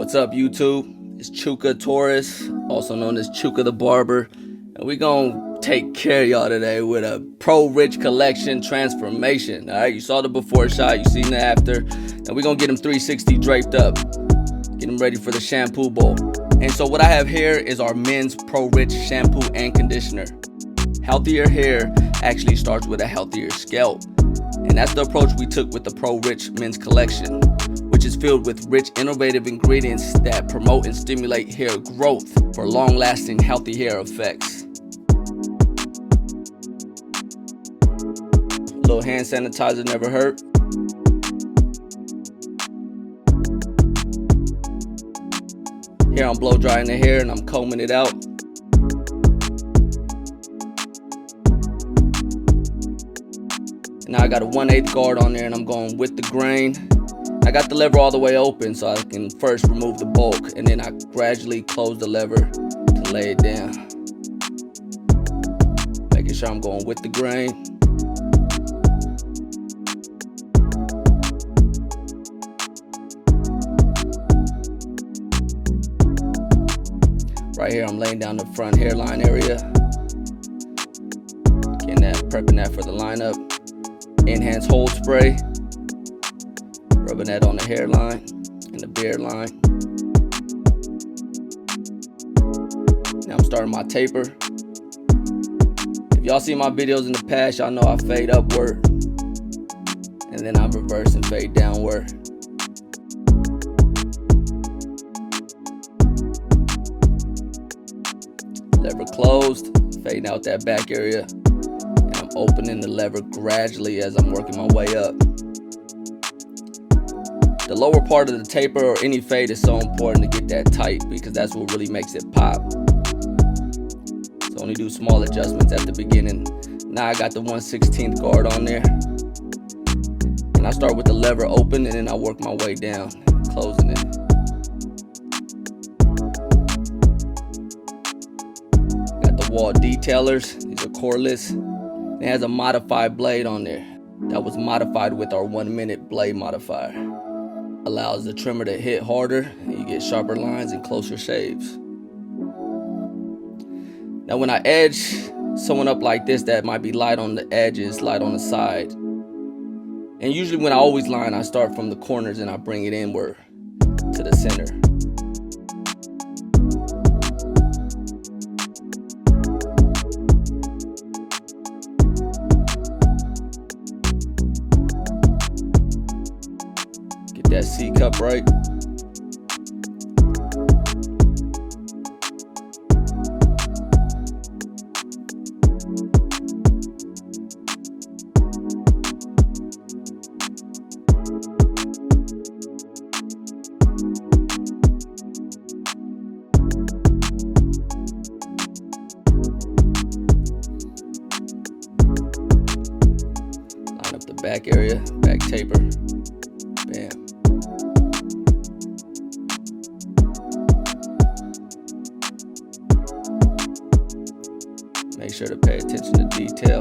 What's up, YouTube? It's Chuka Torres, also known as Chuka the Barber, and we gonna take care of y'all today with a Pro Rich collection transformation. Alright, you saw the before shot, you seen the after. Now we gonna get him 360 draped up, get him ready for the shampoo bowl. And so what I have here is our men's Pro Rich shampoo and conditioner. Healthier hair actually starts with a healthier scalp. And that's the approach we took with the Pro Rich men's collection, which is filled with rich, innovative ingredients that promote and stimulate hair growth for long-lasting, healthy hair effects. A little hand sanitizer never hurt. Here I'm blow drying the hair and I'm combing it out. Now I got a 1/8 guard on there and I'm going with the grain. I got the lever all the way open so I can first remove the bulk, and then I gradually close the lever to lay it down. Making sure I'm going with the grain. Right here I'm laying down the front hairline area. Getting that, prepping that for the lineup. Enhance hold spray. Rubbing that on the hairline and the beard line. Now I'm starting my taper. If y'all see my videos in the past, y'all know I fade upward. And then I reverse and fade downward. Lever closed, fading out that back area. And I'm opening the lever gradually as I'm working my way up. The lower part of the taper or any fade is so important to get that tight because that's what really makes it pop. So only do small adjustments at the beginning. Now I got the 1/16 guard on there. And I start with the lever open and then I work my way down, closing it. Got the wall detailers, these are coreless. It has a modified blade on there that was modified with our 1-minute blade modifier. Allows the trimmer to hit harder and you get sharper lines and closer shaves. Now when I edge someone up like this that might be light on the edges, light on the side, and usually when I always line, I start from the corners and I bring it inward to the center. That C cup right. Line up the back area, back taper. Bam. Make sure to pay attention to detail.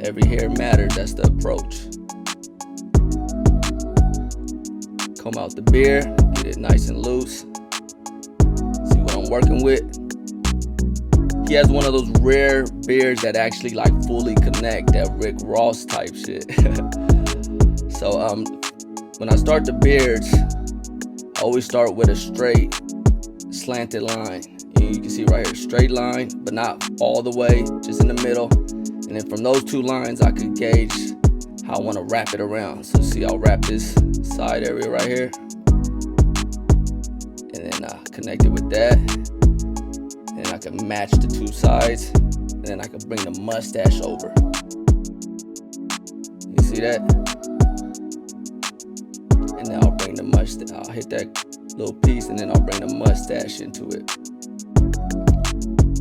Every hair matters, that's the approach. Comb out the beard, get it nice and loose. See what I'm working with. He has one of those rare beards that actually like fully connect, that Rick Ross type shit. So when I start the beards, I always start with a straight, slanted line. You can see right here, straight line, but not all the way, just in the middle. And then from those two lines, I could gauge how I want to wrap it around. So see, I'll wrap this side area right here. And then connect it with that. And I can match the two sides. And then I can bring the mustache over. You see that? And then I'll bring the mustache, I'll hit that little piece and then I'll bring the mustache into it.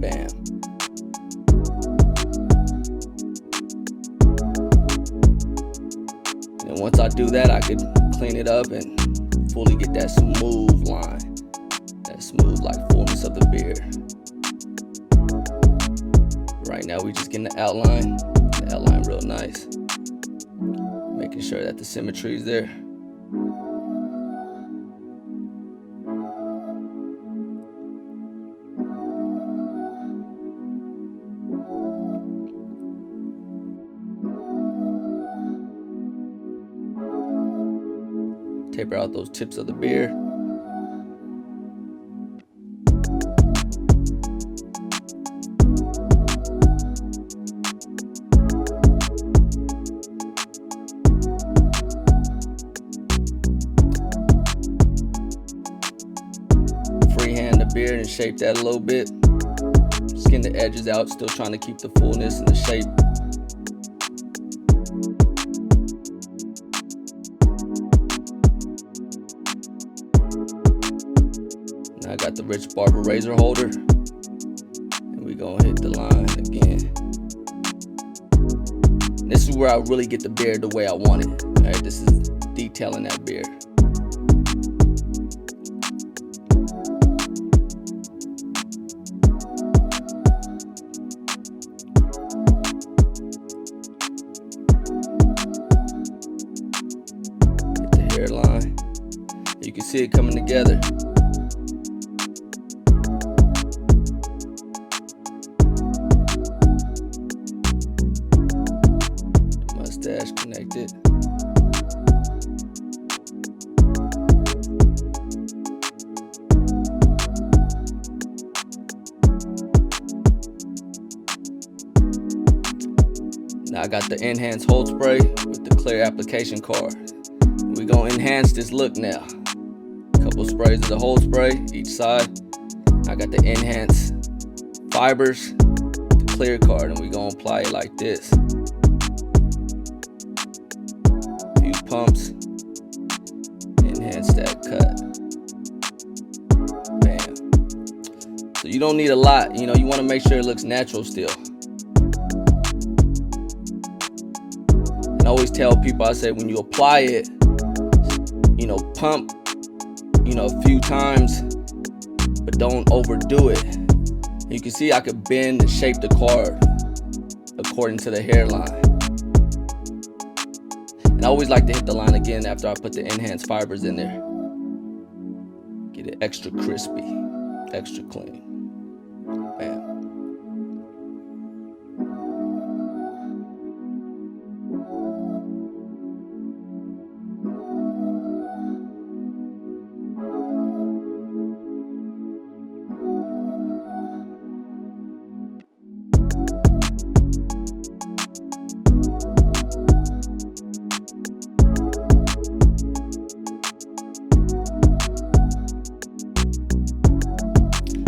Bam. And once I do that, I could clean it up and fully get that smooth line. That smooth, like, fullness of the beard. Right now, we just getting the outline. The outline real nice. Making sure that the symmetry is there. Taper out those tips of the beard. Freehand the beard and shape that a little bit. Skin the edges out, still trying to keep the fullness and the shape. Now I got the Rich Barber razor holder, and we gonna hit the line again. This is where I really get the beard the way I want it. All right, this is detailing that beard. Hit the hairline. You can see it coming together. Mustache connected. Now I got the enhanced hold spray with the clear application card. We're gonna enhance this look now. Couple sprays of the hold spray each side. I got the enhanced fibers, the clear card, and we're gonna apply it like this. Few pumps, enhance that cut. Bam. So you don't need a lot, you know, you wanna make sure it looks natural still. And I always tell people, I say when you apply it, you know, pump, you know, a few times, but don't overdo it. You can see I could bend and shape the card according to the hairline. And I always like to hit the line again after I put the enhanced fibers in there. Get it extra crispy, extra clean. Bam.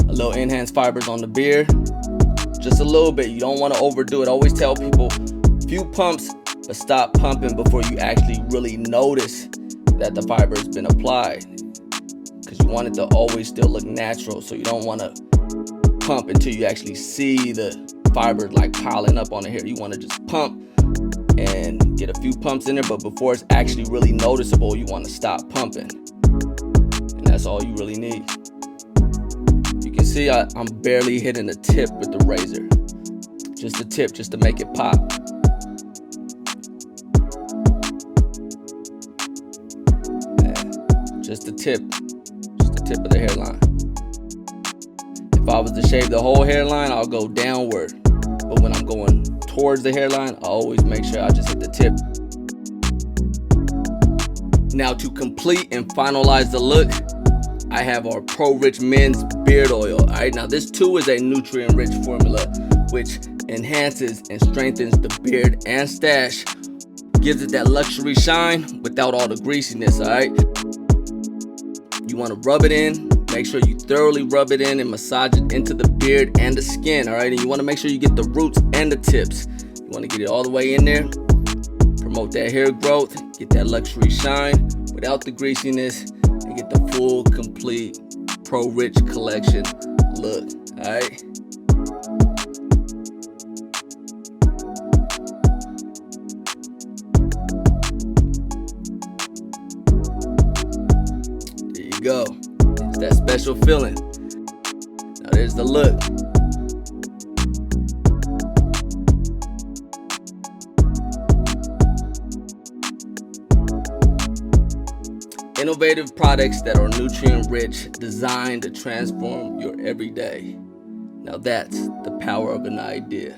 A little enhanced fibers on the beard, just a little bit. You don't want to overdo it. I always tell people, few pumps, but stop pumping before you actually really notice that the fiber has been applied, because you want it to always still look natural. So you don't want to pump until you actually see the fibers like piling up on the hair. You want to just pump and get a few pumps in there, but before it's actually really noticeable, you want to stop pumping, and that's all you really need. You can see I'm barely hitting the tip with the razor. Just the tip, just to make it pop. Yeah, just the tip of the hairline. If I was to shave the whole hairline, I'll go downward. But when I'm going towards the hairline, I always make sure I just hit the tip. Now to complete and finalize the look, I have our Pro Rich Men's Beard Oil. Alright, now this too is a nutrient-rich formula which enhances and strengthens the beard and stash. Gives it that luxury shine without all the greasiness, alright? You want to rub it in. Make sure you thoroughly rub it in and massage it into the beard and the skin, alright? And you want to make sure you get the roots and the tips. You want to get it all the way in there. Promote that hair growth. Get that luxury shine without the greasiness. And get the full, complete Pro Rich collection look, alright? There you go. It's that special feeling. Now there's the look. Innovative products that are nutrient rich, designed to transform your everyday. Now that's the power of an idea.